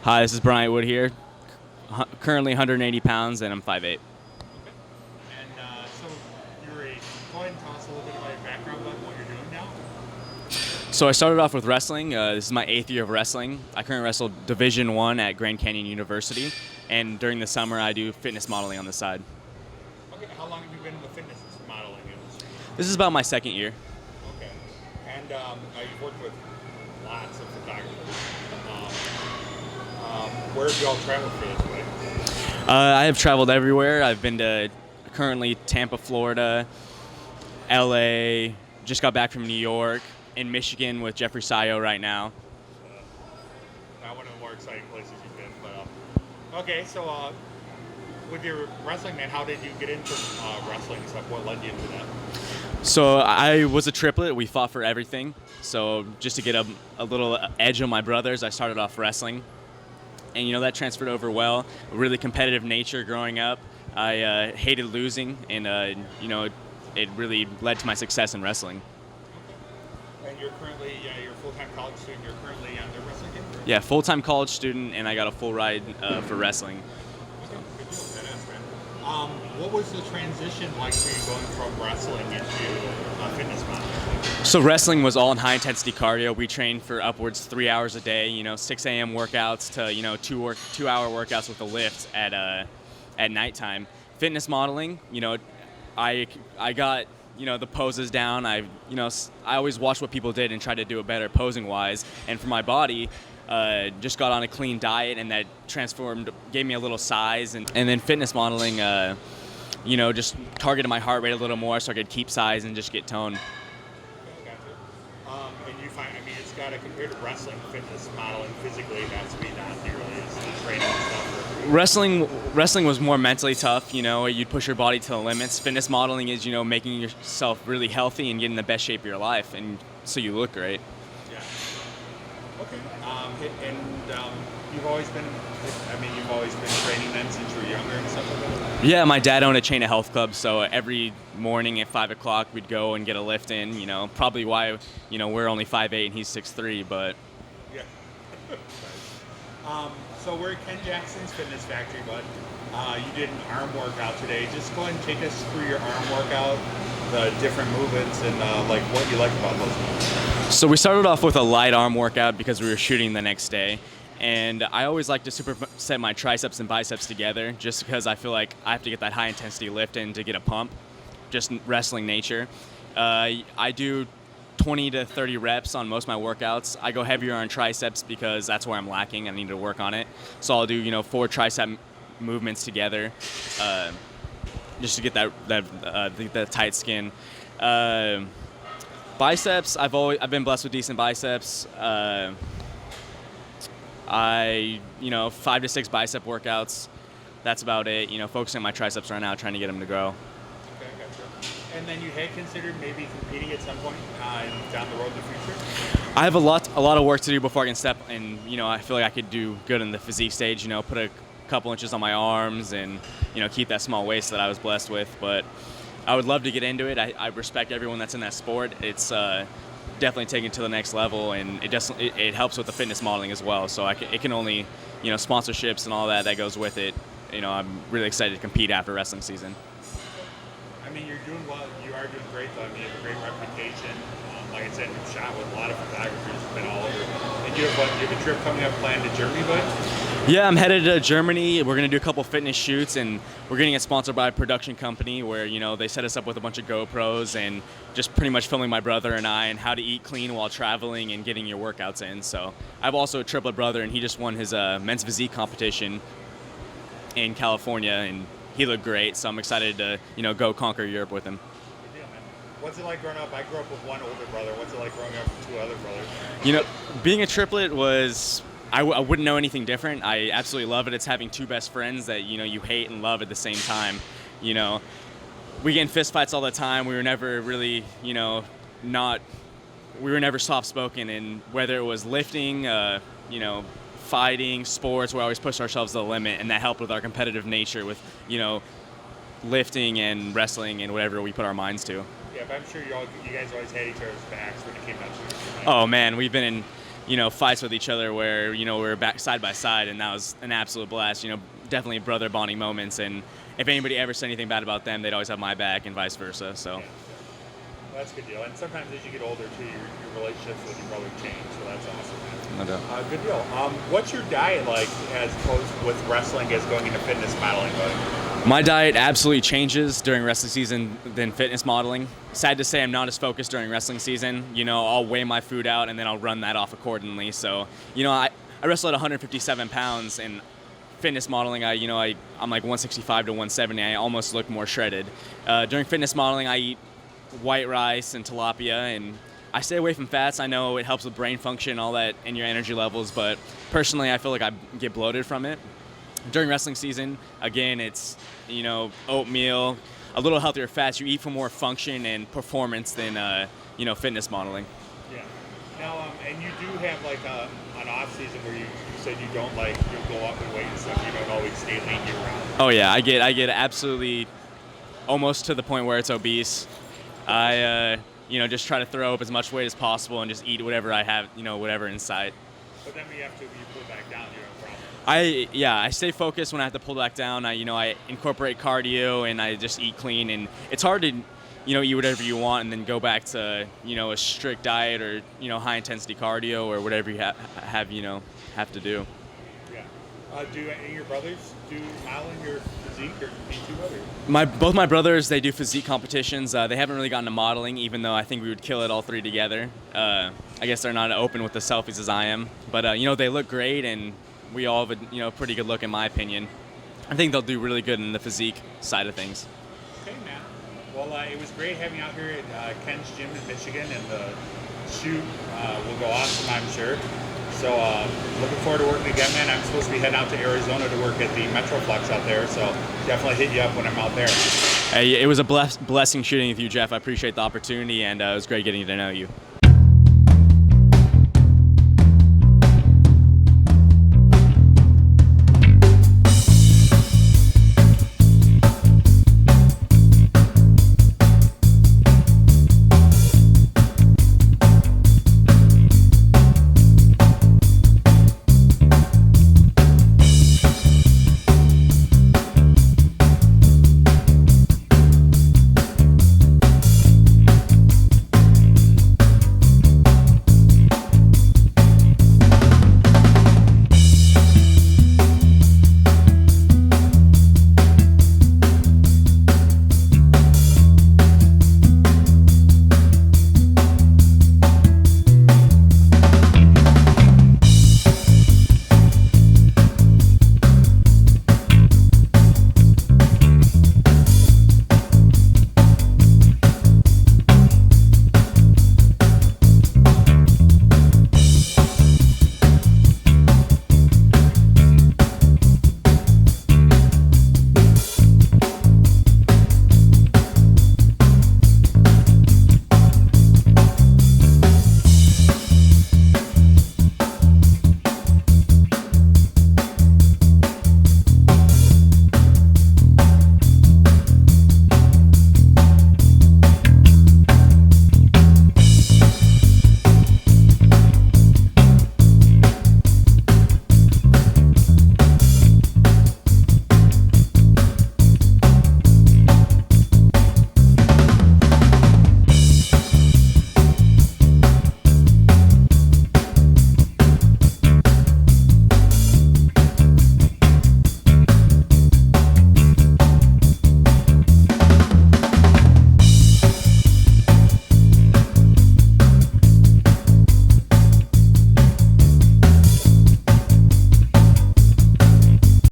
Hi, this is Bryant Wood here. Currently 180 pounds, and I'm 5'8". Okay. And so you're go ahead and tell us a little bit about your background, about what you're doing now. So I started off with wrestling. This is my 8th year of wrestling. I currently wrestle Division I at Grand Canyon University, and during the summer I do fitness modeling on the side. Okay. How long have you been in the fitness modeling industry? This is about my 2nd year. Okay. And you've worked with lots of photographers. Where have you all traveled for this way? I have traveled everywhere. I've been to currently Tampa, Florida, LA, just got back from New York, in Michigan with Jeffrey Sayo right now. Not one of the more exciting places you've been, but okay. So with your wrestling, man, how did you get into wrestling and stuff? What led you into that? So I was a triplet. We fought for everything. So just to get a little edge on my brothers, I started off wrestling. And, that transferred over well. A really competitive nature growing up. I hated losing, and, it really led to my success in wrestling. Okay. And you're currently, you're a full-time college student. You're currently on the wrestling team? Yeah, full-time college student, and I got a full ride for wrestling. Okay, good deal. That is, man. What was the transition like for you going from wrestling into fitness modeling? So wrestling was all in high-intensity cardio. We trained for upwards 3 hours a day, 6 a.m. workouts to, 2-hour workouts with a lift at nighttime. Fitness modeling, I got, the poses down. I always watched what people did and tried to do it better posing-wise. And for my body, just got on a clean diet, and that gave me a little size. And then fitness modeling, just targeted my heart rate a little more so I could keep size and just get tone. And you find, it's got to compare to wrestling, fitness modeling, physically, it has to be not nearly as training and stuff. Wrestling was more mentally tough. You'd push your body to the limits. Fitness modeling is, making yourself really healthy and getting the best shape of your life, and so you look great. Yeah. Okay. And you've always been training then since you were younger and stuff like that? Yeah, my dad owned a chain of health clubs, so every morning at 5 o'clock we'd go and get a lift in. Probably why, we're only 5'8" and he's 6'3", but. Yeah. So we're at Ken Jackson's Fitness Factory, bud. You did an arm workout today. Just go ahead and take us through your arm workout, the different movements, and what you like about those movements. So we started off with a light arm workout because we were shooting the next day. And I always like to superset my triceps and biceps together just because I feel like I have to get that high intensity lift in to get a pump, just wrestling nature. I do 20 to 30 reps on most of my workouts. I go heavier on triceps because that's where I'm lacking. I need to work on it. So I'll do 4 tricep movements together just to get that tight skin. Biceps, I've been blessed with decent biceps. 5 to 6 bicep workouts. That's about it. Focusing on my triceps right now, trying to get them to grow. Okay, gotcha. And then you had considered maybe competing at some point down the road in the future? I have a lot of work to do before I can step, and I feel like I could do good in the physique stage. Put a couple inches on my arms, and keep that small waist that I was blessed with. But I would love to get into it. I respect everyone that's in that sport. It's definitely taken it to the next level, and it helps with the fitness modeling as well. So it can only, sponsorships and all that goes with it. I'm really excited to compete after wrestling season. You're doing well. You are doing great, though. You have a great reputation. Like I said, you've shot with a lot of photographers. You've been all over. And you have a trip coming up planned to Germany, bud? Yeah, I'm headed to Germany. We're going to do a couple fitness shoots, and we're getting it sponsored by a production company where, they set us up with a bunch of GoPros and just pretty much filming my brother and I and how to eat clean while traveling and getting your workouts in. So I have also a triplet brother, and he just won his men's physique competition in California, and he looked great. So I'm excited to, go conquer Europe with him. Good deal, man. What's it like growing up? I grew up with one older brother. What's it like growing up with 2 other brothers? Being a triplet was... I wouldn't know anything different. I absolutely love it. It's having 2 best friends that, you hate and love at the same time. We get in fist fights all the time. We were never really, we were never soft-spoken. And whether it was lifting, fighting, sports, we always pushed ourselves to the limit. And that helped with our competitive nature with, lifting and wrestling and whatever we put our minds to. Yeah, but I'm sure you guys always had each other's backs when it came down to it. Oh, man, we've been in... fights with each other where, we're back side by side, and that was an absolute blast. Definitely brother bonding moments, and if anybody ever said anything bad about them, they'd always have my back and vice versa. So. Yeah. Well, that's a good deal. And sometimes as you get older too, your relationships with your brother change, so that's awesome, man. No doubt. Good deal. What's your diet like as opposed with wrestling as going into fitness modeling, buddy? My diet absolutely changes during wrestling season than fitness modeling. Sad to say, I'm not as focused during wrestling season. I'll weigh my food out and then I'll run that off accordingly. So, I wrestle at 157 pounds, and fitness modeling, I'm like 165 to 170. I almost look more shredded. During fitness modeling, I eat white rice and tilapia, and I stay away from fats. I know it helps with brain function and all that and your energy levels, but personally, I feel like I get bloated from it. During wrestling season, again, it's, oatmeal, a little healthier fats. You eat for more function and performance than, fitness modeling. Yeah. Now, and you do have like an off season where you said you don't you'll go up in weight and stuff. You don't always stay lean year round. Oh yeah, I get absolutely almost to the point where it's obese. I, just try to throw up as much weight as possible and just eat whatever I have, whatever in sight. But then you pull back down, you have a problem. I stay focused when I have to pull back down. I incorporate cardio and I just eat clean, and it's hard to, eat whatever you want and then go back to, a strict diet or, high intensity cardio or whatever you have to do. Yeah. Do any of your brothers do modeling or physique, or do you brothers? Both my brothers, they do physique competitions. They haven't really gotten to modeling, even though I think we would kill it all three together. I guess they're not open with the selfies as I am, but they look great, and we all have a pretty good look in my opinion. I think they'll do really good in the physique side of things. Okay, man. Well, it was great having you out here at Ken's Gym in Michigan, and the shoot will go awesome, I'm sure. So looking forward to working again, man. I'm supposed to be heading out to Arizona to work at the Metroflex out there, so definitely hit you up when I'm out there. Hey, it was a blessing shooting with you, Jeff. I appreciate the opportunity, and it was great getting to know you.